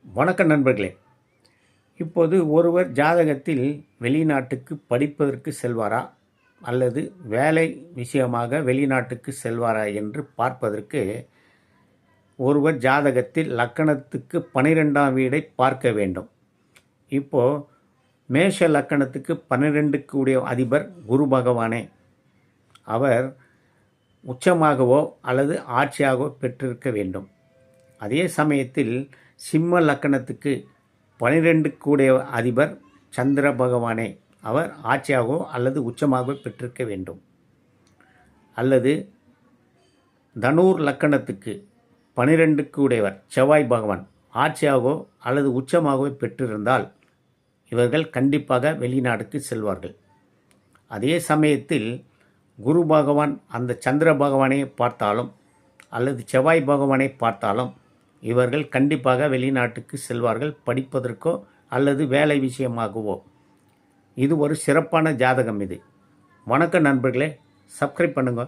வணக்கம் நண்பர்களே. இப்போது ஒருவர் ஜாதகத்தில் வெளிநாட்டுக்கு படிப்பதற்கு செல்வாரா அல்லது வேலை விஷயமாக வெளிநாட்டுக்கு செல்வாரா என்று பார்ப்பதற்கு ஒருவர் ஜாதகத்தில் லக்கணத்துக்கு 12ஆம் வீடை பார்க்க வேண்டும். இப்போது மேஷ லக்கணத்துக்கு 12க்கு உடைய அதிபர் குரு பகவானே. அவர் உச்சமாகவோ அல்லது ஆட்சியாகவோ பெற்றிருக்க வேண்டும். அதே சமயத்தில் சிம்ம லக்கணத்துக்கு 12க்கு உடைய அதிபர் சந்திர பகவானே. அவர் ஆட்சியாகவோ அல்லது உச்சமாகவோ பெற்றிருக்க வேண்டும். அல்லது தனுர் லக்கணத்துக்கு 12க்கு உடையவர் செவ்வாய் பகவான் ஆட்சியாகவோ அல்லது உச்சமாகவோ பெற்றிருந்தால் இவர்கள் கண்டிப்பாக வெளிநாடுக்கு செல்வார்கள். அதே சமயத்தில் குரு பகவான் அந்த சந்திர பகவானை பார்த்தாலும் அல்லது செவ்வாய் பகவானை பார்த்தாலும் இவர்கள் கண்டிப்பாக வெளிநாட்டுக்கு செல்வார்கள், படிப்பதற்கோ அல்லது வேலை விஷயமாகவோ. இது ஒரு சிறப்பான ஜாதகம். இது வணக்கம் நண்பர்களே. சப்ஸ்கிரைப் பண்ணுங்க.